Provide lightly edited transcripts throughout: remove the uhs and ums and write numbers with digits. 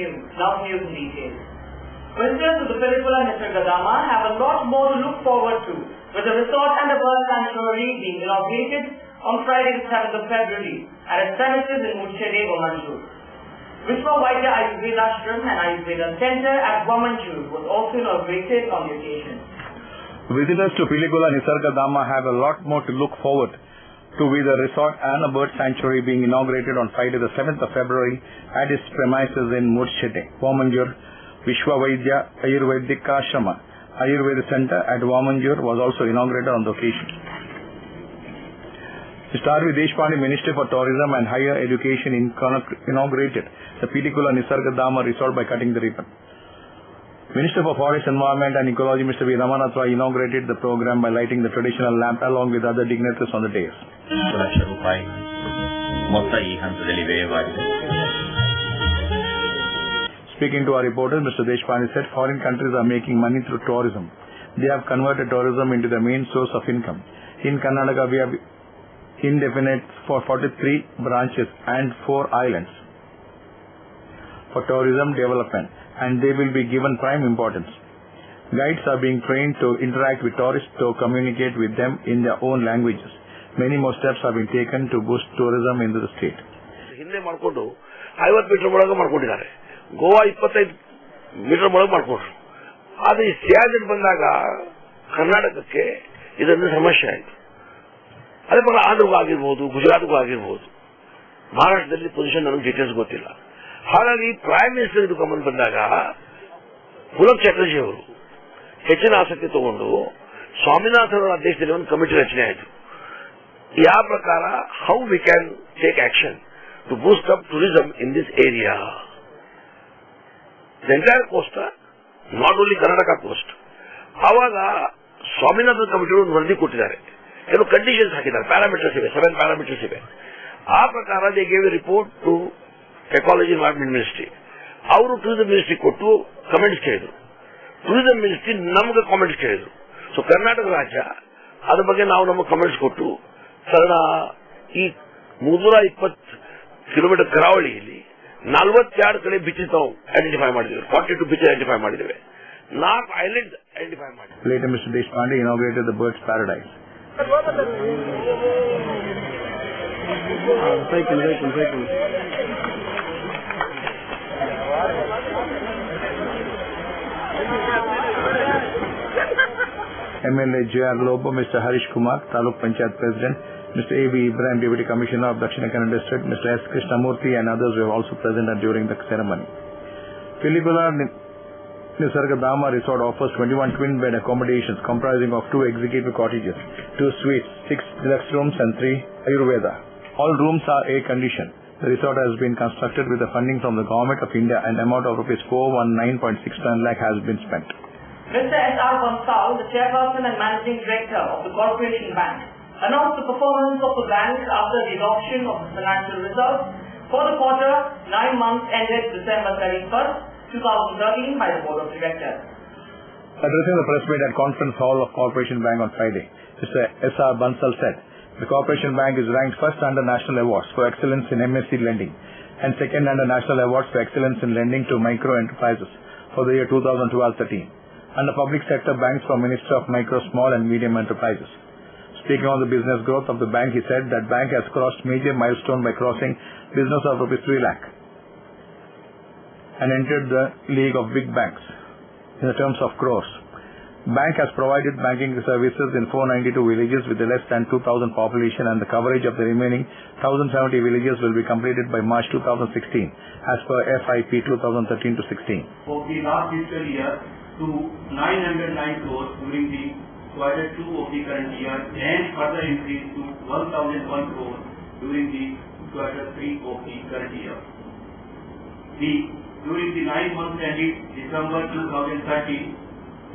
news. Now news in detail. Visitors to the Pilikula Nisargadama have a lot more to look forward to, with the resort and the bird sanctuary being inaugurated on Friday the 7th of February at its premises in Mudchede, Wamanjur. Vishwa Vaidya Ayurveda Ashram and Ayurveda Center at Wamanjur was also inaugurated on the occasion. Visitors to Pilikula Nisargadama have a lot more to look forward to, with the resort and a bird sanctuary being inaugurated on Friday the 7th of February at its premises in Mudchede, Wamanjur. Vishwa Vaidya Ayurvedic Ashrama Ayurveda Center at Wamanjur was also inaugurated on the occasion. Mr. R.V. Deshpande, Minister for Tourism and Higher Education, inaugurated the Pilikula Nisargadama resort by cutting the ribbon. Minister for Forest, Environment and Ecology, Mr. V. Ramanath Roy, inaugurated the program by lighting the traditional lamp along with other dignitaries on the dais. Speaking to our reporters, Mr. Deshpande said foreign countries are making money through tourism. They have converted tourism into the main source of income. In Karnataka, we have indefinite for 43 branches and 4 islands for tourism development, and they will be given prime importance. Guides are being trained to interact with tourists to communicate with them in their own languages. Many more steps have been taken to boost tourism into the state. Goa 25 metre ಒಳಗೆ ಮಾಡ್ಕೊಡ್ರು. ಆದರೆ ಈ ಸಿಯಾಚಿನ್ ಬಂದಾಗ ಕರ್ನಾಟಕಕ್ಕೆ ಇದೊಂದು ಸಮಸ್ಯೆ ಆಯಿತು. ಅದೇ ಪ್ರಕಾರ ಆಂಧ್ರಗೂ ಆಗಿರ್ಬೋದು, ಗುಜರಾತ್ಗೂ ಆಗಿರ್ಬೋದು. ಮಹಾರಾಷ್ಟ್ರದಲ್ಲಿ ಪೊಸಿಷನ್ ನನಗೆ ಡೀಟೇಲ್ಸ್ ಗೊತ್ತಿಲ್ಲ. ಹಾಗಾಗಿ ಪ್ರೈಮ್ ಮಿನಿಸ್ಟರ್ ಇದು ಗಮನ ಬಂದಾಗ ಪುಲಕ್ ಚಟರ್ಜಿ ಅವರು ಹೆಚ್ಚಿನ ಆಸಕ್ತಿ ತಗೊಂಡು ಸ್ವಾಮಿನಾಥನ್ ಅವರ ಅಧ್ಯಕ್ಷತೆಯಲ್ಲಿ ಒಂದು ಕಮಿಟಿ ರಚನೆ ಆಯಿತು. ಯಾವ ಪ್ರಕಾರ how we can take action to boost up tourism in this area. The entire coast, not only Karnataka coast. ಆವಾಗ ಸ್ವಾಮಿನಾಥನ್ ಕಮಿಟಿ ಒಂದು ವರದಿ ಕೊಟ್ಟಿದ್ದಾರೆ. ಕೆಲವು ಕಂಡೀಷನ್ಸ್ ಹಾಕಿದ್ದಾರೆ, ಪ್ಯಾರಾಮೀಟರ್ಸ್ ಇವೆ, 7 ಪ್ಯಾರಾಮೀಟರ್ಸ್ ಇವೆ. ಆ ಪ್ರಕಾರ they gave a report to ecology environment ministry. ಅವರು ಟೂರಿಸಂ ಮಿನಿಸ್ಟ್ರಿ ಕೊಟ್ಟು ಕಮೆಂಟ್ಸ್ ಕೇಳಿದ್ರು. ಟೂರಿಸಂ ಮಿನಿಸ್ಟ್ರಿ ನಮಗೆ ಕಾಮೆಂಟ್ಸ್ ಕೇಳಿದ್ರು. ಸೊ ಕರ್ನಾಟಕ ರಾಜ್ಯ ಅದ್ರ ಬಗ್ಗೆ ನಾವು ನಮ್ಮ ಕಮೆಂಟ್ಸ್ ಕೊಟ್ಟು ಕಾರಣ ಈ 320 ಕಿಲೋಮೀಟರ್ ಕರಾವಳಿಯಲ್ಲಿ 42 ಕಡೆ ಬೀಚಸ್ ನಾವು ಐಡೆಂಟಿಫೈ ಮಾಡಿದ್ದೇವೆ. 42 ಬೀಚ್ ಐಡೆಂಟಿಫೈ ಮಾಡಿದ್ದೇವೆ. 4 ಐಲ್ಯಾಂಡ್ಸ್ ಐಡೆಂಟಿಫೈ ಮಾಡಿದ್ದೇವೆ. Later, Mr. Deshpande inaugurated the Birds Paradise. MLA J.R. Lobo, Mr. Harish Kumar, Taluk Panchayat President, Mr. A.B. Ibrahim, Deputy Commissioner of Dakshina Kannada District, Mr. S. Krishnamurthy and others were also present during the ceremony. Pilikula Nisargadama Resort offers 21 twin-bed accommodations comprising of 2 executive cottages, 2 suites, 6 deluxe rooms and 3 Ayurveda. All rooms are air-conditioned. The resort has been constructed with the funding from the Government of India and amount of Rs 419.69 lakh has been spent. Mr. S.R. Bansal, the Chairperson and Managing Director of the Corporation Bank, announced the performance of the bank after the adoption of the financial results for the quarter 9 months ended December 31st, 2013 by the Board of Directors. Addressing the press meet at Conference Hall of Corporation Bank on Friday, Mr. S.R. Bansal said, the Corporation Bank is ranked first under National Awards for Excellence in MSC Lending and second under National Awards for Excellence in Lending to Micro Enterprises for the year 2012-13. Under Public Sector Banks from Minister of Micro, Small and Medium Enterprises. Speaking on the business growth of the bank, he said that bank has crossed major milestone by crossing business of Rs 3 lakh and entered the league of big banks in the terms of crores. Bank has provided banking services in 492 villages with less than 2,000 population, and the coverage of the remaining 1,070 villages will be completed by March 2016 as per FIP 2013-16. For the last fiscal year to 909 crores during the Q2 of the current year and further increase to 1,001 crores during the Q3 of the current year. During the 9 months ended December 2013,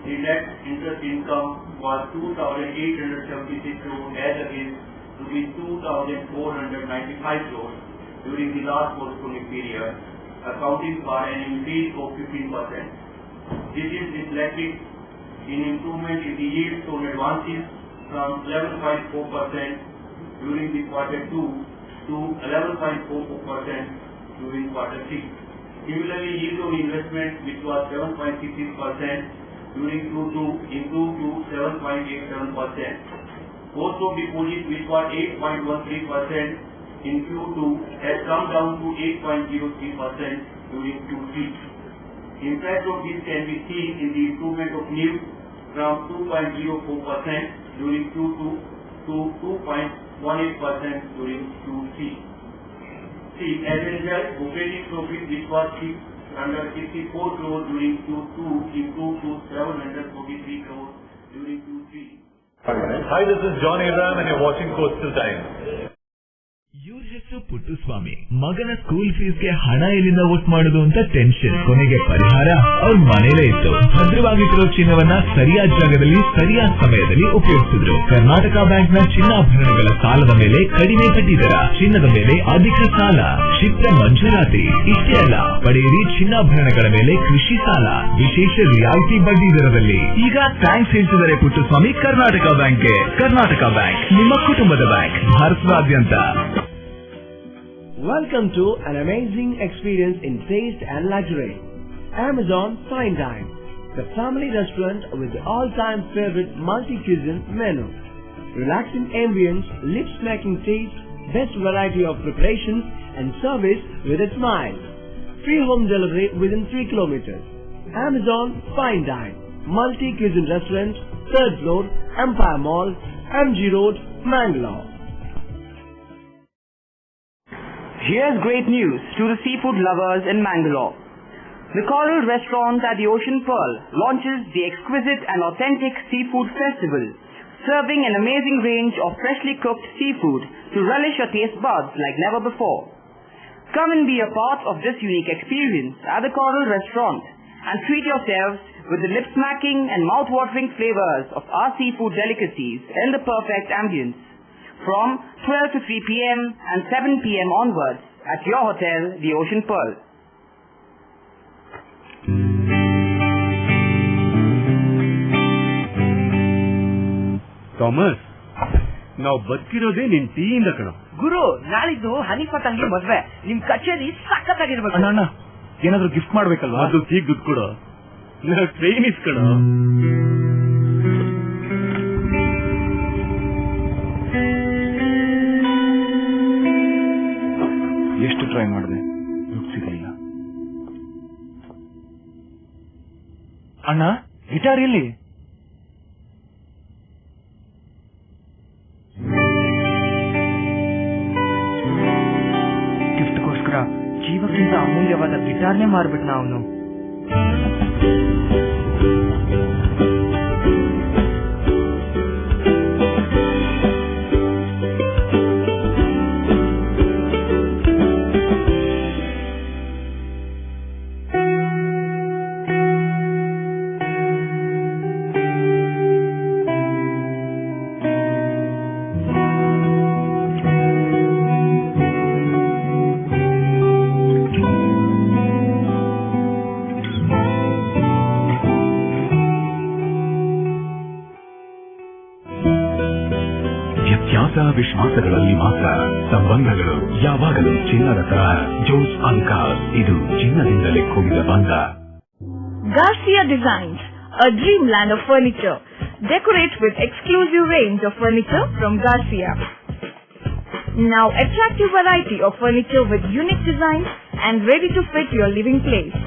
the net interest income was 2,876 crores as against rupees 2,495 crores during the last corresponding period, accounting for an increase of 15%. This is reflected in improvement in the yields on advances from 11.4% during the Q2 to 11.44% during Q3. Similarly, yield on investment, which was 7.66% during Q2, improved to 7.87%. Cost of deposit, which was 8.13% in Q2, has come down to 8.03% during Q3. Impact of this can be seen in the improvement of NIM from 2.04% during Q2 to 2.18% during Q3. As a result, operating profit, which was 664 crore during Q2, improved to 743 crore during Q3. Hi, this is John Abraham and you're watching Coastal Times. ಇವ್ರ ಹೆಸರು ಪುಟ್ಟಸ್ವಾಮಿ. ಮಗನ school ಫೀಸ್ಗೆ ಹಣ ಎಲ್ಲಿಂದ ಒಟ್ಟು ಮಾಡೋದು ಅಂತ tension. ಕೊನೆಗೆ ಪರಿಹಾರ ಅವ್ರ ಮನೇಲೇ ಇತ್ತು. ಭದ್ರವಾಗಿಟ್ಟಿರೋ ಚಿನ್ನವನ್ನ ಸರಿಯಾದ ಜಾಗದಲ್ಲಿ ಸರಿಯಾದ ಸಮಯದಲ್ಲಿ ಉಪಯೋಗಿಸಿದ್ರು. ಕರ್ನಾಟಕ ಬ್ಯಾಂಕ್ ನ ಚಿನ್ನಾಭರಣಗಳ ಸಾಲದ ಮೇಲೆ ಕಡಿಮೆ ಬಡ್ಡಿ ದರ, ಚಿನ್ನದ ಮೇಲೆ ಅಧಿಕ ಸಾಲ, ಕ್ಷಿಪ್ರ ಮಂಜೂರಾತಿ. ಇಷ್ಟೇ ಅಲ್ಲ, ಪಡೆಯಿರಿ ಚಿನ್ನಾಭರಣಗಳ ಮೇಲೆ ಕೃಷಿ ಸಾಲ ವಿಶೇಷ ರಿಯಾಯಿತಿ ಬಡ್ಡಿ ದರದಲ್ಲಿ. ಈಗ ಥ್ಯಾಂಕ್ಸ್ ಹೇಳ್ತಿದ್ದಾರೆ ಪುಟ್ಟಸ್ವಾಮಿ ಕರ್ನಾಟಕ ಬ್ಯಾಂಕ್ಗೆ. ಕರ್ನಾಟಕ ಬ್ಯಾಂಕ್ ನಿಮ್ಮ ಕುಟುಂಬದ ಬ್ಯಾಂಕ್, ಭಾರತದಾದ್ಯಂತ. Welcome to an amazing experience in taste and luxury. Amazon Fine Dine, the family restaurant with the all-time favorite multi-cuisine menu. Relaxing ambience, lip-smacking taste, best variety of preparations and service with a smile. Free home delivery within 3 kilometers. Amazon Fine Dine, multi-cuisine restaurant, 3rd floor, Empire Mall, MG Road, Mangalore. Here's great news to the seafood lovers in Mangalore. The Coral Restaurant at the Ocean Pearl launches the exquisite and authentic Seafood Festival, serving an amazing range of freshly cooked seafood to relish your taste buds like never before. Come and be a part of this unique experience at the Coral Restaurant and treat yourselves with the lip-smacking and mouth-watering flavors of our seafood delicacies in the perfect ambience. From 12 to 3 p.m. and 7 p.m. onwards at your hotel, the Ocean Pearl. Thomas, ನಾವು ಬದುಕಿರೋದೇ ನಿನ್ ಟೀಯಿಂದ ಕಣ. ಗುರು, ನಾಳಿದ್ದು ಹನಿಫಾ ತಂಗಿ ಮದ್ವೆ. ನಿಮ್ ಕಚೇರಿ ಸಖತ್ತಾಗಿರ್ಬೇಕು. ಅಣ್ಣ, ಏನಾದ್ರೂ ಗಿಫ್ಟ್ ಮಾಡ್ಬೇಕಲ್ವಾ? ಅದು ಈಗ ದುಡ್ಡು ಕೊಡು. ಟ್ರೈನ್ ಇಸ್ಕಣ. ಎಷ್ಟು ಟ್ರೈ ಮಾಡಿದೆ, ದುಡ್ಡು ಸಿಗಲಿಲ್ಲ. ಅಣ್ಣ, ಗಿಟಾರ್ ಎಲ್ಲಿ? ಗಿಫ್ಟ್ಗೋಸ್ಕರ ಜೀವಕ್ಕಿಂತ ಅಮೂಲ್ಯವಾದ ಗಿಟಾರ್ನೇ ಮಾರ್ಬಿಟ್ನ ಅವನು. ವಿಶ್ವಾಸಗಳಲ್ಲಿ ಮಾತ್ರ ಸಂಬಂಧಗಳು ಯಾವಾಗಲೂ ಚಿನ್ನದ ತರ. ಜೋಸ್ ಅಲ್ಕಾಸ್, ಇದು ಚಿನ್ನದಿಂದಲೇ ಕೂಡಿದ ಬಂಧ. Garcia Designs, a dreamland of furniture. Decorate with exclusive range of furniture from Garcia. Now attractive variety of furniture with unique designs and ready to fit your living place.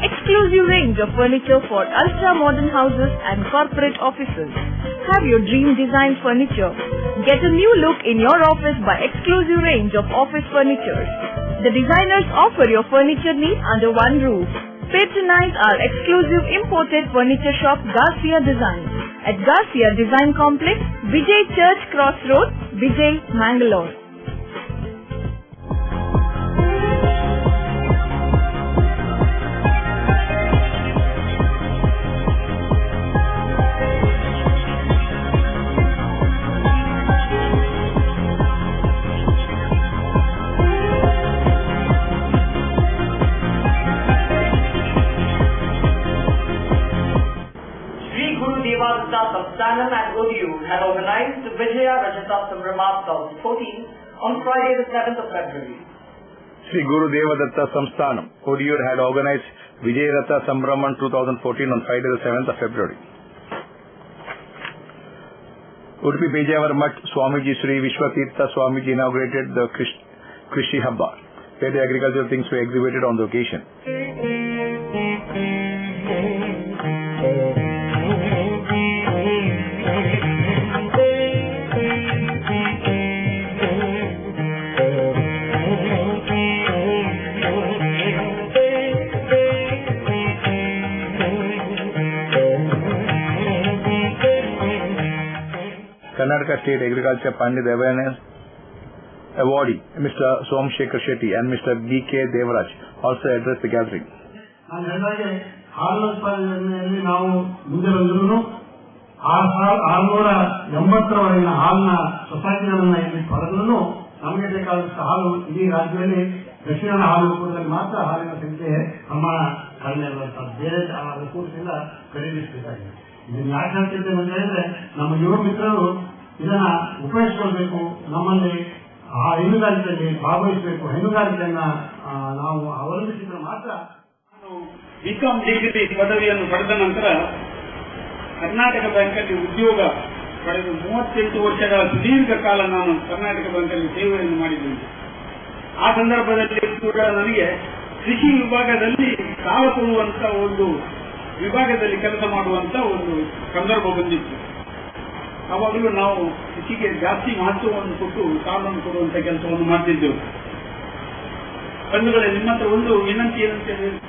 Exclusive range of furniture for ultra-modern houses and corporate offices. Have your dream design furniture. Get a new look in your office by exclusive range of office furniture. The designers offer your furniture needs under one roof. Patronize our exclusive imported furniture shop Garcia Design at Garcia Design Complex, Vijay Church Cross Road, Vijay, Mangalore. Vijaya Rajata Sambrama 2014 on Friday the 7th of February. Sri Guru Devadatta Samsthanam, Odiyur had organized Vijayarata Sambraman 2014 on Friday the 7th of February. Udupi Pejavar Mutt Swamiji Sri Vishwatirtha Swamiji inaugurated the Krishi Habba, where the agricultural things were exhibited on the occasion. Karnataka State Agriculture Pandit Awareness Awardee Mr. Somshekhar Shetty and Mr. B.K. Devaraj also addressed the gathering. ಹಾಲಿನ ನಾವು ಮುಂದೆ ಬಂದರೂ 680 ಹಾಲಿನ ಸೊಸೈಟಿಗಳನ್ನ ಇಲ್ಲಿ ಪಡೆದ್ರೂ ನಮಗೆ ಬೇಕಾದಷ್ಟು ಹಾಲು ಇಡೀ ರಾಜ್ಯದಲ್ಲಿ ದಕ್ಷಿಣ ಹಾಲು ಒಕ್ಕೂಟದಲ್ಲಿ ಮಾತ್ರ ಹಾಲಿನ ಸಂಖ್ಯೆ ಪ್ರಮಾಣ ಕಡಿಮೆ ಇರುವಂತದ್ದು. ಬೇರೆ ಒಕ್ಕೂಟದಿಂದ ಖರೀದಿಸಬೇಕಾಗಿದೆ. ಇದನ್ನು ಯಾಕೆ ಹೇಳ್ತಿದ್ದೇವೆ ಅಂತ ಹೇಳಿದ್ರೆ, ನಮ್ಮ ಯುವ ಮಿತ್ರರು ಇದನ್ನ ಉಪಯೋಗಿಸಿಕೊಳ್ಬೇಕು. ನಮ್ಮಲ್ಲಿ ಹೈನುಗಾರಿಕೆಯಲ್ಲಿ ಭಾಗವಹಿಸಬೇಕು. ಹೈನುಗಾರಿಕೆಯನ್ನ ನಾವು ಅವಲಂಬಿಸಿದ್ರೆ ಮಾತ್ರ. ಬಿಕಾಂ ಡಿಗ್ರಿ ಪದವಿಯನ್ನು ಪಡೆದ ನಂತರ ಕರ್ನಾಟಕ ಬ್ಯಾಂಕಲ್ಲಿ ಉದ್ಯೋಗ ಪಡೆದು 38 ವರ್ಷಗಳ ಸುದೀರ್ಘ ಕಾಲ ನಾನು ಕರ್ನಾಟಕ ಬ್ಯಾಂಕಲ್ಲಿ ಸೇವೆಯನ್ನು ಮಾಡಿದ್ದೇನೆ. ಆ ಸಂದರ್ಭದಲ್ಲಿ ಕೂಡ ನನಗೆ ಕೃಷಿ ವಿಭಾಗದಲ್ಲಿ ಸಾಲ ಕೊಡುವಂತ ಒಂದು ವಿಭಾಗದಲ್ಲಿ ಕೆಲಸ ಮಾಡುವಂತ ಒಂದು ಸಂದರ್ಭ ಬಂದಿತ್ತು. ಅವಾಗಲೂ ನಾವು ಕೃಷಿಗೆ ಜಾಸ್ತಿ ಮಹತ್ವವನ್ನು ಕೊಟ್ಟು ಸಾಲವನ್ನು ಕೊಡುವಂತ ಕೆಲಸವನ್ನು ಮಾಡ್ತಿದ್ದೆವು. ಬಂಧುಗಳೇ, ನಿಮ್ಮ ಹತ್ರ ಒಂದು ವಿನಂತಿ ಏನಂತ ಕೃಷಿಯಲ್ಲಿ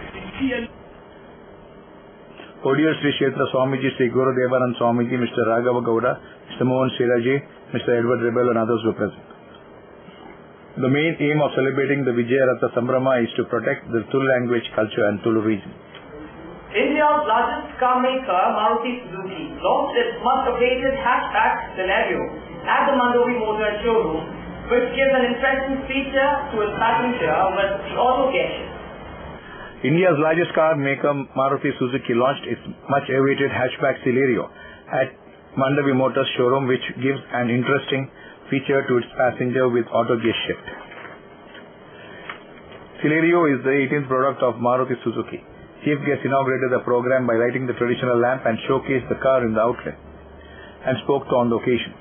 Odiyur Sri Kshetra Swamiji Sri Guru Devanand Swamiji, Mr. Raghava Gowda, Mr. Mohan Shiraji, Mr. Edward Rebel and others were present. The main aim of celebrating the Vijayarata Sambrama is to protect the Tulu language, culture and Tulu region. India's largest car maker, Maruti Suzuki, launched its much-awaited hatchback Celerio at the Mandovi Motors showroom, which gives an interesting feature to its passenger with the auto gesture. India's largest car maker Maruti Suzuki launched its much-awaited hatchback Celerio at Mandovi Motors showroom, which gives an interesting feature to its passenger with auto gear shift. Celerio is the 18th product of Maruti Suzuki. Chief guest inaugurated the program by lighting the traditional lamp and showcased the car in the outlet and spoke on the occasion.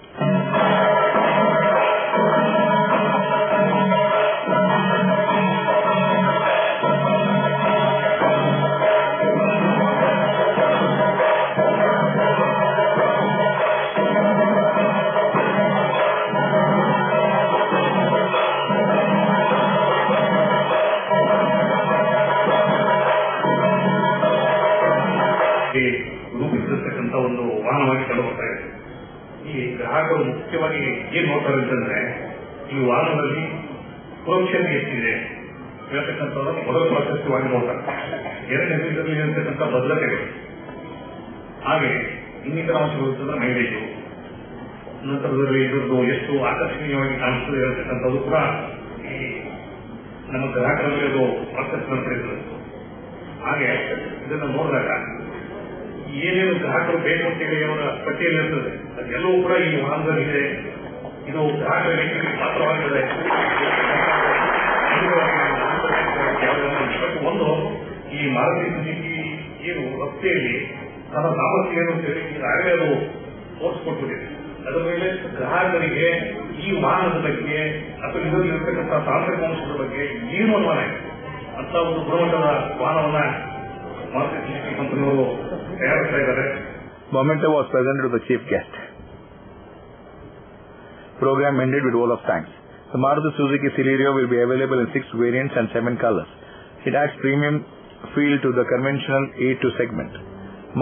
ರೂಪಿಸಿರ್ತಕ್ಕಂಥ ಒಂದು ವಾಹನವಾಗಿ ಕಂಡು ಬರ್ತಾ ಇದೆ. ಈ ಗ್ರಾಹಕರು ಮುಖ್ಯವಾಗಿ ಏನ್ ನೋಡ್ತಾರೆ ಅಂತಂದ್ರೆ, ಈ ವಾಹನದಲ್ಲಿ ಸುರಕ್ಷತೆ ಎಷ್ಟಿದೆ ಹೇಳ್ತಕ್ಕಂಥದ್ದು ಮೊದಲ ಪ್ರಾಶಸ್ತ್ಯವಾಗಿ ನೋಡ್ತಾರೆ. ಎರಡನೇದರಲ್ಲಿ ಇರತಕ್ಕಂಥ ಭದ್ರತೆಗಳು, ಹಾಗೆ ಇನ್ನಿತರ ಅಂಶಗಳು ಅಂತಂದ್ರೆ ಮೈಲೇಜು, ನಂತರದಲ್ಲಿ ಇದರದ್ದು ಎಷ್ಟು ಆಕರ್ಷಣೀಯವಾಗಿ ಕಾಣಿಸ್ತದೆ ಹೇಳ್ತಕ್ಕಂಥದ್ದು ಕೂಡ ಈ ನಮ್ಮ ಗ್ರಾಹಕರಲ್ಲಿ ಅದು ಆಕರ್ಷಣೆ ಪಡೆಯುತ್ತದೆ. ಹಾಗೆ ಇದನ್ನು ನೋಡಿದಾಗ ಏನೇನು ಗ್ರಾಹಕರು ಬೇಕು ಅಂತೇಳಿ ಅವರ ಪಟ್ಟಿಯಲ್ಲಿ ಇರ್ತದೆ, ಅದೆಲ್ಲವೂ ಕೂಡ ಈ ವಾಹನದಲ್ಲಿದೆ. ಇದು ಗ್ರಾಹಕರಿಗೆ ಮಾತ್ರವಾಗಿದೆ. ಒಂದು, ಈ ಮಾರುತಿ ಸುಜುಕಿ ಏನು ರಸ್ತೆಯಲ್ಲಿ ತನ್ನ ಸಾಮರ್ಥ್ಯ ಏನು ಅಂತೇಳಿ ಈಗಾಗಲೇ ಅದು ತೋರಿಸ್ಕೊಟ್ಟಿದೆ. ಅದರ ಮೇಲೆ ಗ್ರಾಹಕರಿಗೆ ಈ ವಾಹನದ ಬಗ್ಗೆ ಅಥವಾ ಇದರಲ್ಲಿ ಇರತಕ್ಕಂಥ ತಾಂತ್ರಿಕ ಅಂಶದ ಬಗ್ಗೆ ಏನು ಅನುಮಾನ ಇದೆ ಅಂತ ಒಂದು ಗುಣಮಟ್ಟದ ವಾಹನವನ್ನ ಮಾರುತಿ ಸುಜುಕಿ ಕಂಪನಿಯವರು ತಯಾರಿಸ್ತಾ ಇದ್ದಾರೆ. Momento was presented to the chief guest. Program ended with wall of thanks. The Maruti Suzuki Celerio will be available in 6 variants and 7 colors. It adds premium feel to the conventional A2 segment.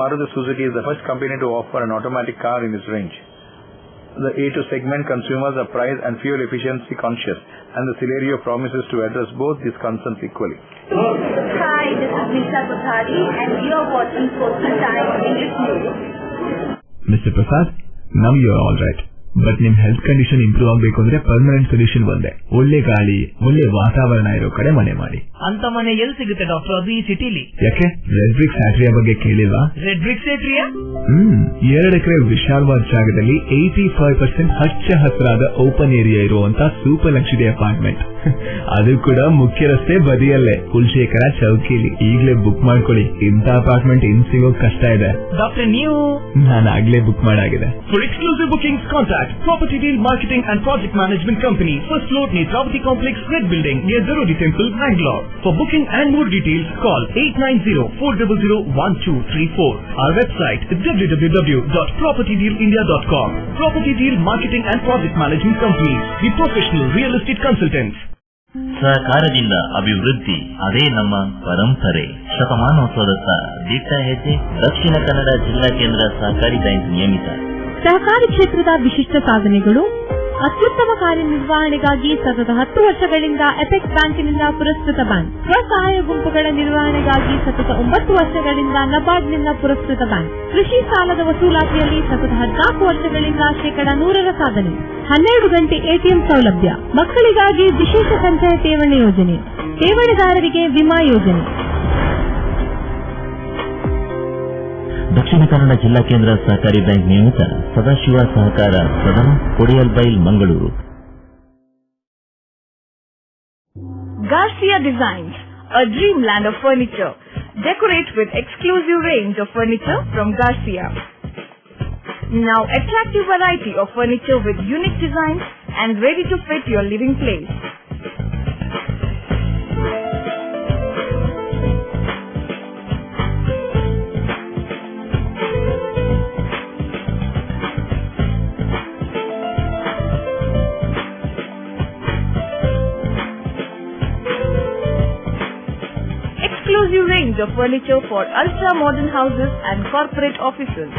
Maruti Suzuki is the first company to offer an automatic car in its range. The A2 segment consumers are price and fuel efficiency conscious, and the Celerio promises to address both these concerns equally. Hi, this is Nisha Kothari and you are watching Coastal Times English News. Mr. Prasad, now you are all right. But ನಿಮ್ health condition improve ಆಗಬೇಕು ಅಂದ್ರೆ permanent solution ಒಂದೇ, ಒಳ್ಳೆ ಗಾಳಿ ಒಳ್ಳೆ ವಾತಾವರಣ ಇರೋ ಕಡೆ ಮನೆ ಮಾಡಿ. ಅಂತ ಮನೆ ಎಲ್ಲಿ ಸಿಗುತ್ತೆ ಡಾಕ್ಟರ್? ಅದು ಈ ಸಿಟಿಲಿ. ಯಾಕೆ ರೆಡ್ ಬ್ರಿಕ್ಸ್ ಫ್ಯಾಕ್ಟರಿಯ ಬಗ್ಗೆ ಕೇಳಿಲ್ವಾ? Red BRICS ಫ್ಯಾಕ್ಟರಿಯಾ? 2 ಎಕರೆ ವಿಶಾಲವಾದ ಜಾಗದಲ್ಲಿ 85% ಹಚ್ಚ ಹಸಿರಾದ ಓಪನ್ ಏರಿಯಾ ಇರುವಂತ ಸೂಪರ್ ಲಕ್ಸುರಿ ಅಪಾರ್ಟ್ಮೆಂಟ್. ಅದು ಕೂಡ ಮುಖ್ಯ ರಸ್ತೆ ಬದಿಯಲ್ಲೇ, ಕುಲಶೇಖರ ಚೌಕಿಲಿ. ಈಗಲೇ ಬುಕ್ ಮಾಡ್ಕೊಳ್ಳಿ, ಇಂಥ ಅಪಾರ್ಟ್ಮೆಂಟ್ ಇನ್ ಸಿಗೋಕ್ ಕಷ್ಟ ಇದೆ. ಡಾಕ್ಟರ್ ನೀವು? ನಾನು ಆಗ್ಲೇ book ಮಾಡಾಗಿದೆ. For exclusive bookings, contact Property Deal Marketing and Project Management Company, first floor, Netravati Complex, Red Building, near Darodi Temple, Bangalore. For booking and more details, call 890-400-1234. Our website is www.propertydealindia.com. Property Deal Marketing and Project Management Company, the professional real estate consultants. ಸಹಕಾರದಿಂದ ಅಭಿವೃದ್ಧಿ, ಅದೇ ನಮ್ಮ ಪರಂಪರೆ. ಶತಮಾನೋತ್ಸವದತ್ತ ದಿಟ್ಟ ಹೆಜ್ಜೆ. ದಕ್ಷಿಣ ಕನ್ನಡ ಜಿಲ್ಲಾ ಕೇಂದ್ರ ಸಹಕಾರಿ ಬ್ಯಾಂಕ್ ನಿಯಮಿತ. ಸಹಕಾರಿ ಕ್ಷೇತ್ರದ ವಿಶಿಷ್ಟ ಸಾಧನೆಗಳು. ಅತ್ಯುತ್ತಮ ಕಾರ್ಯನಿರ್ವಹಣೆಗಾಗಿ ಸತತ 10 ವರ್ಷಗಳಿಂದ ಎಪೆಕ್ಸ್ ಬ್ಯಾಂಕಿನಿಂದ ಪುರಸ್ಕೃತ ಬ್ಯಾಂಕ್. ಸ್ವಸಹಾಯ ಗುಂಪುಗಳ ನಿರ್ವಹಣೆಗಾಗಿ ಸತತ 9 ವರ್ಷಗಳಿಂದ ನಬಾರ್ಡ್ನಿಂದ ಪುರಸ್ಕೃತ ಬ್ಯಾಂಕ್. ಕೃಷಿ ಸಾಲದ ವಸೂಲಾತಿಯಲ್ಲಿ ಸತತ 14 ವರ್ಷಗಳಿಂದ 100% ಸಾಧನೆ. 12 ಗಂಟೆ ಎಟಿಎಂ ಸೌಲಭ್ಯ. ಮಕ್ಕಳಿಗಾಗಿ ವಿಶೇಷ ಸಂಚಯ ಠೇವಣಿ ಯೋಜನೆ. ಠೇವಣಿದಾರರಿಗೆ ವಿಮಾ ಯೋಜನೆ. ದಕ್ಷಿಣ ಕನ್ನಡ ಜಿಲ್ಲಾ ಕೇಂದ್ರ ಸಹಕಾರಿ ಬ್ಯಾಂಕ್ ನಿಯಮಿತ ಸದಾಶಿವ ಸಹಕಾರ ಸದನ, Kodialbail, Mangaluru. Garcia Designs, a dreamland of furniture. Decorate with exclusive range of furniture from Garcia. Now attractive variety of furniture with unique designs and ready to fit your living place. Exclusive range of furniture for ultra modern houses and corporate offices.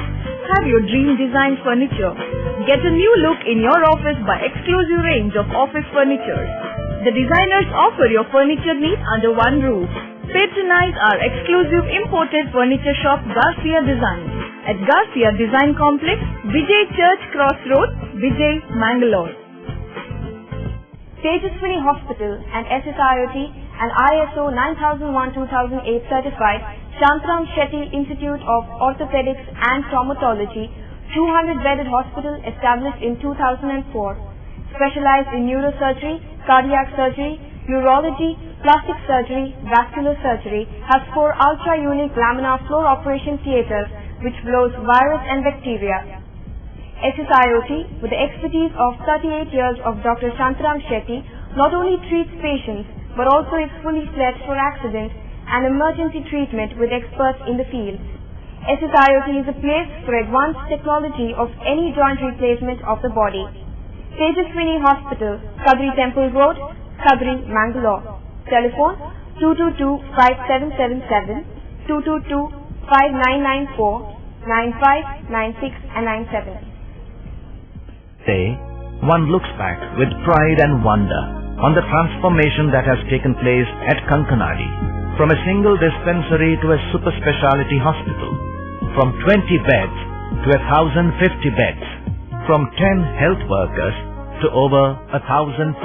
Have your dream design furniture. Get a new look in your office by exclusive range of office furniture. The designers offer your furniture needs under one roof. Patronize our exclusive imported furniture shop Garcia Designs at Garcia Design Complex, Vijay Church Cross Road, Vijay, Mangalore. Tejaswini Hospital and SSIOT and ISO 9001-2008 certified Shantram Shetty Institute of Orthopedics and Traumatology, 200-bedded hospital established in 2004. Specialized in neurosurgery, cardiac surgery, urology, plastic surgery, vascular surgery, has 4 ultra-unique laminar floor operation theatres which blows virus and bacteria. SSIOT, with the expertise of 38 years of Dr. Shantram Shetty, not only treats patients but also is fully fledged for accident and emergency treatment with experts in the field. SSIOT is a place for advanced technology of any joint replacement of the body. Tejaswini Hospital, Kadri Temple Road, Kadri, Mangalore. Telephone 222-5777, 222-5994, 95, 96 and 97. Today, one looks back with pride and wonder on the transformation that has taken place at Kankanadi, from a single dispensary to a super speciality hospital, from 20 beds to 1,050 beds, from 10 health workers to over 1,500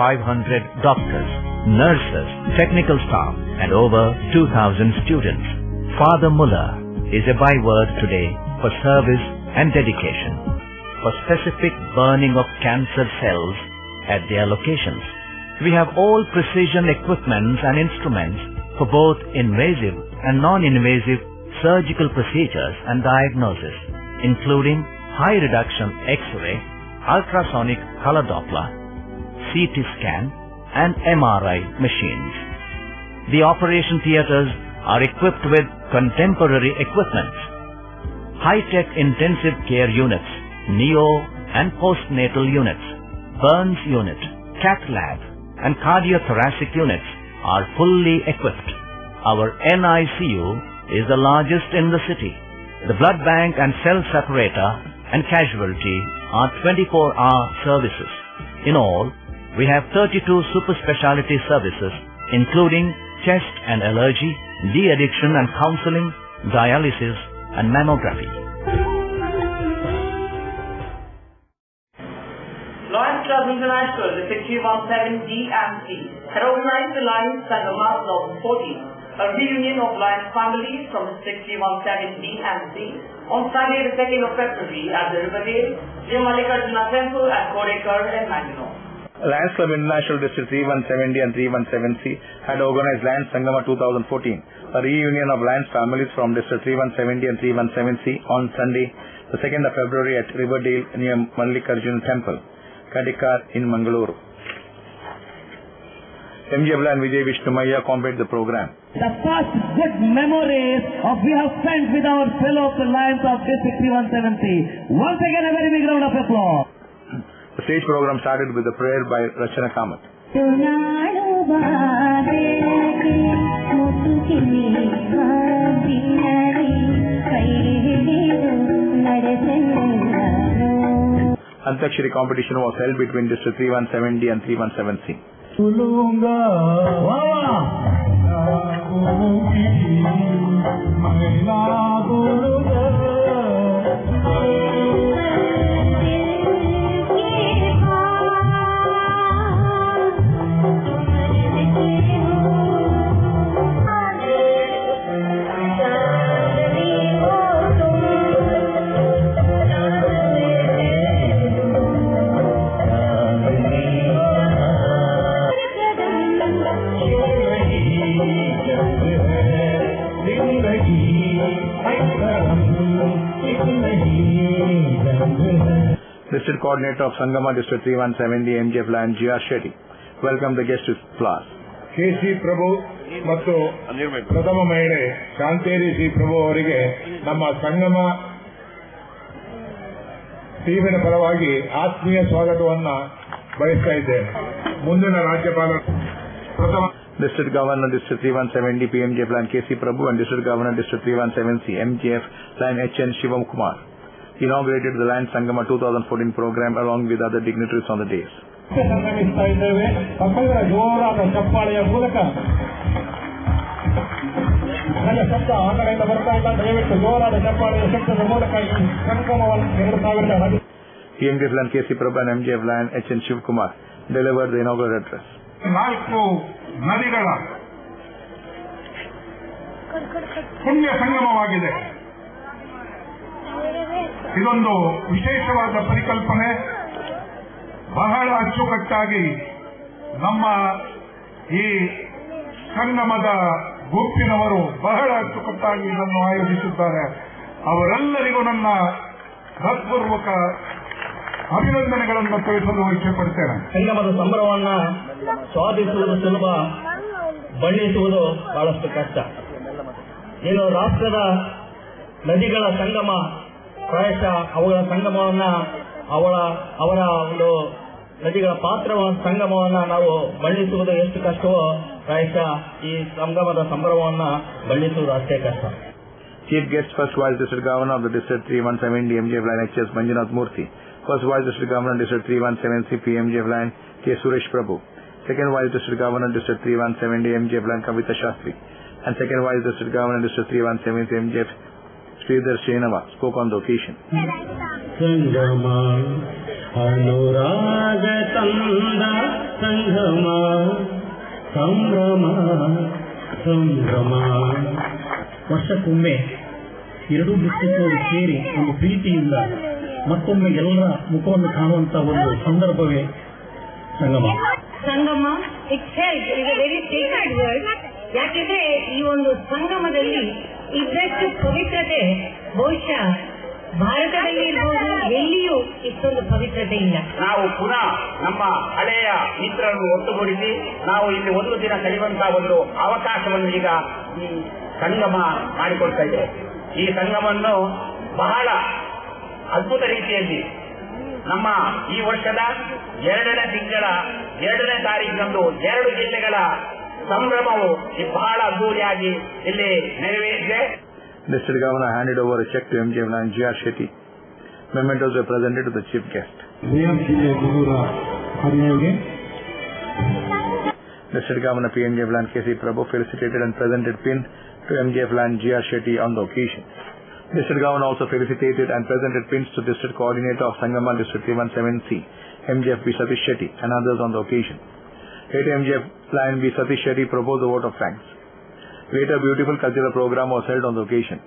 doctors, nurses, technical staff and over 2,000 students. Father Muller is a byword today for service and dedication, for specific burning of cancer cells at their locations. We have all precision equipments and instruments for both invasive and non-invasive surgical procedures and diagnosis, including high reduction X-ray, ultrasonic color Doppler, CT scan and MRI machines. The operation theatres are equipped with contemporary equipment, high-tech intensive care units, neo and postnatal units, burns unit, cath lab and cardiothoracic units are fully equipped. Our NICU is the largest in the city. The blood bank and cell separator and casualty are 24-hour services. In all, we have 32 super specialty services including chest and allergy, de-addiction and counseling, dialysis and mammography. Lions Club International, District 317 D&C, had organized the Lions Sangama 2014, a reunion of Lions families from District 317 D&C on Sunday the 2nd of February at the Riverdale, near Mallikarjuna Temple at Kodekar and Mangalore. Lions Club International District 3170 and 317C had organized Lions Sangama 2014, a reunion of Lions families from District 3170 and 317C on Sunday, the 2nd of February at Riverdale near Mallikarjuna Temple, Kodekar in Mangalore. MJBL and Vijay Vishnumaya complete the program. The first good memories of we have spent with our fellow Lions of District 3170. Once again, a very big round of applause. The stage program started with a prayer by Rachana Kamath. Antakshari competition was held between District 3170 and 317C. District Coordinator of Sangama District 3170 MJBL and GR Shetty welcome the guests with applause. KC Prabhu ಮತ್ತು ಪ್ರಥಮ ಮಹಿಳೆ Shanteri C ಪ್ರಭು ಅವರಿಗೆ ನಮ್ಮ ಸಂಗಮ ಟೀಮಿನ ಪರವಾಗಿ ಆತ್ಮೀಯ ಸ್ವಾಗತವನ್ನ ಬಯಸ್ತಾ ಇದ್ದೇನೆ. ಮುಂದಿನ ರಾಜ್ಯಪಾಲರು ಪ್ರಥಮ District Governor District 3170 PMJBL and KC Prabhu and District Governor District 317C MJF Lion HN Shivam Kumar inaugurated the Lions Sangama 2014 program along with other dignitaries on the days. ಸಂಗಮಿಸ್ತಾ ಇದ್ದೇವೆ. ತಮ್ಮೆಲ್ಲರ ಜೋರಾದ ಚಪ್ಪಾಳೆಯ ಮೂಲಕ ನನ್ನ ಶಬ್ದ ಆ ಕಡೆಯಿಂದ ಬರ್ತಾ ಇಲ್ಲ, ದಯವಿಟ್ಟು ಜೋರಾದ ಚಪ್ಪಾಳೆಯ ಶಬ್ದದ ಮೂಲಕ ಈ ಸಂಗಮವನ್ನು 2010 PMJBL and KC Prabhu and MJF Lion HN Shiv Kumar delivered the inaugural address. 4 ನದಿಗಳ ಪುಣ್ಯ ಸಂಗಮವಾಗಿದೆ. ಇದೊಂದು ವಿಶೇಷವಾದ ಪರಿಕಲ್ಪನೆ. ಬಹಳ ಅಚ್ಚುಕಟ್ಟಾಗಿ ನಮ್ಮ ಈ ಸಂಗಮದ ಗುಂಪಿನವರು ಬಹಳ ಅಚ್ಚುಕಟ್ಟಾಗಿ ಇದನ್ನು ಆಯೋಜಿಸಿದ್ದಾರೆ. ಅವರೆಲ್ಲರಿಗೂ ನನ್ನ ಹೃತ್ಪೂರ್ವಕ ಅಭಿನಂದನೆಗಳನ್ನು ತಿಳಿಸಲು ಇಚ್ಛೆಪಡ್ತೇನೆ. ಸಂಗಮದ ಸಂಭ್ರಮವನ್ನ ಸ್ವಾದಿಸುವುದು ಸುಲಭ, ಬಣ್ಣಿಸುವುದು ಬಹಳಷ್ಟು ಕಷ್ಟ. ಏನು ರಾಷ್ಟ್ರದ ನದಿಗಳ ಸಂಗಮ, ಪ್ರಾಯಶಃ ಅವುಗಳ ಸಂಗಮವನ್ನ ಅವರ ಒಂದು ನದಿಗಳ ಪಾತ್ರ ಸಂಗಮವನ್ನ ನಾವು ಬಣ್ಣಿಸುವುದು ಎಷ್ಟು ಕಷ್ಟವೋ ಪ್ರಾಯಶಃ ಈ ಸಂಗಮದ ಸಂಭ್ರಮವನ್ನ ಬಣ್ಣಿಸುವುದು ಅಷ್ಟೇ ಕಷ್ಟ. Chief guest first Vice District Governor of the District 3170 MJBL and HS Manjunath Murthy, first Vice District Governor District 317C PMJBL and K Suresh Prabhu, second Vice District Governor District 3170 MJBL and Kavita Shastri, and second Vice District Governor District 317C MJF Sridhar Shenava spoke on the occasion. Sangama Anurag Tanda Sangama Sambrama ವರ್ಷಕ್ಕೊಮ್ಮೆ ಎರಡೂ ಡಿಸ್ಟ್ರಿಕ್ಟ್ಗಳು ಸೇರಿ ಒಂದು ಪ್ರೀತಿಯಿಂದ ಮತ್ತೊಮ್ಮೆ ಎಲ್ಲರ ಮುಖವನ್ನು ಕಾಣುವಂತ ಒಂದು ಸಂದರ್ಭವೇ ಸಂಗಮ. ಸಂಗಮ it's very secret word. ಯಾಕೆಂದ್ರೆ ಈ ಒಂದು ಸಂಗಮದಲ್ಲಿ ಇದ್ದಷ್ಟು ಪವಿತ್ರತೆ ಬಹುಶಃ ಭಾರತದಲ್ಲಿ ಇರಬಹುದು, ಎಲ್ಲಿಯೂ ಇಷ್ಟೊಂದು ಪವಿತ್ರತೆ ಇಲ್ಲ. ನಾವು ಪುನಃ ನಮ್ಮ ಹಳೆಯ ಮಿತ್ರರನ್ನು ಒಟ್ಟುಗೂಡಿಸಿ ನಾವು ಇಲ್ಲಿ ಒಂದು ದಿನ ಕಳೆಯುವಂತಹ ಒಂದು ಅವಕಾಶವನ್ನು ಈಗ ಈ ಸಂಗಮ ಮಾಡಿಕೊಡ್ತಾ ಇದೆ. ಈ ಸಂಗಮವನ್ನು ಬಹಳ ಅದ್ಭುತ ರೀತಿಯಲ್ಲಿ ನಮ್ಮ ಈ ವರ್ಷದ 2ನೇ ತಿಂಗಳ 2ನೇ ತಾರೀಕಿನಂದು 2 ಜಿಲ್ಲೆಗಳ ಸಂಭ್ರಮವು ಬಹಳ ಅದ್ದೂರಿಯಾಗಿ ಇಲ್ಲಿ ನೆರವೇರಿದೆ. District Governor handed over a check to MJBL and GR Shetty. Mementos were presented to the chief guest. District Governor PMJBL and KC Prabhu felicitated and presented pin to MJBL and GR Shetty on the occasion. District government also felicitated and presented pins to District Coordinator of Sangama District 317C, MGF B. Satish Shetty, and others on the occasion. Later, MGF Lion B. Satish Shetty proposed a vote of thanks. Later, a beautiful cultural program was held on the occasion.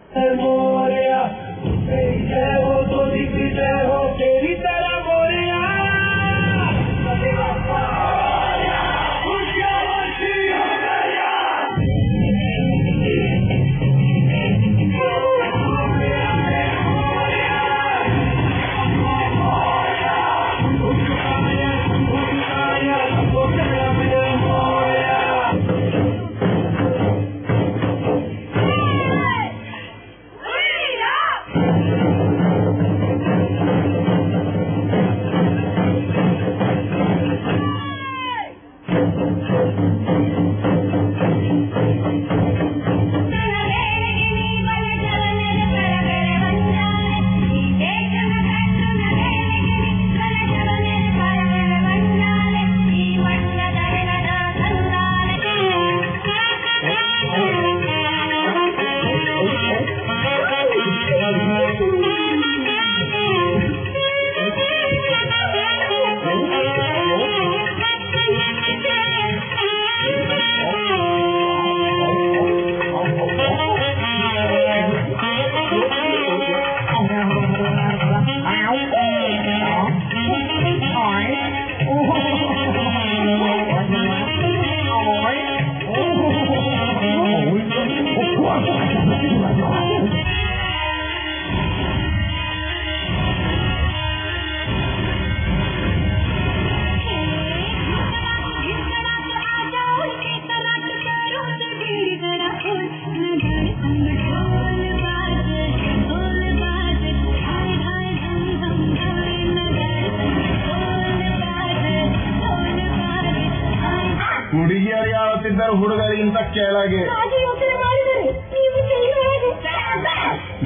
ಹುಡುಗಿಯರು ಯಾವತ್ತಿದ್ದರು ಹುಡುಗರಿಗಿಂತ ಕೆಳಗೆ.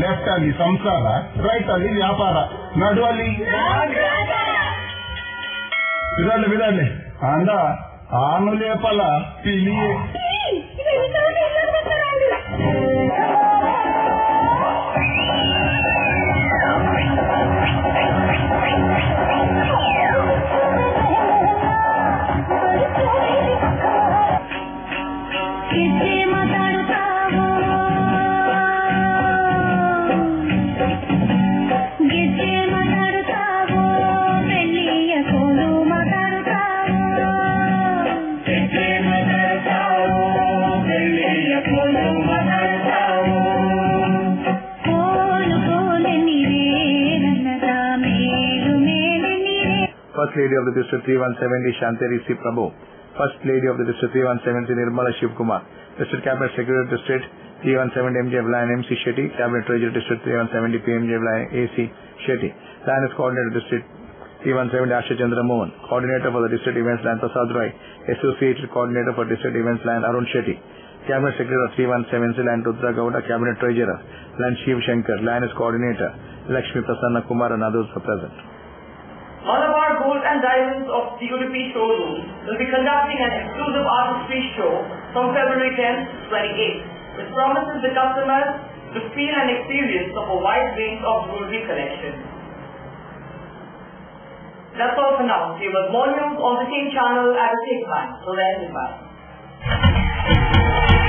Left ಅಲ್ಲಿ ಸಂಸಾರ, right ಅಲ್ಲಿ ವ್ಯಾಪಾರ, ನಡುವಲ್ಲಿ ಬಿಡಲಿ ಅಂದ ಆನುಲೆ ಫಲ ಪಿಲಿಯೇ. First Lady of the District 317 Shanteri C. Prabhu, First Lady of the District 317 Nirmala Shiv Kumar, District Cabinet Secretary District 317 MJ Lion MC Shetty, Cabinet Treasurer District 317 PMJ Lion AC Shetty, Lioness Coordinator District 317 Asha Chandra Mohan, Coordinator for the District Events Lion Prasad Roy, Associated Coordinator for District Events Lion Arun Shetty, Cabinet Secretary of 317 Lion Rudra Gowda, Cabinet Treasurer Lion Shiv Shankar, Lioness Coordinator Lakshmi Prasanna Kumar, and others were present. Malabar Gold and Diamonds of the Udupi showroom will be conducting an exclusive artistry show from February 10th to 28th, which promises the customers to feel and experience of a wide range of jewelry collections. That's all for now. See you with more news on the same channel at the same time. So then, goodbye.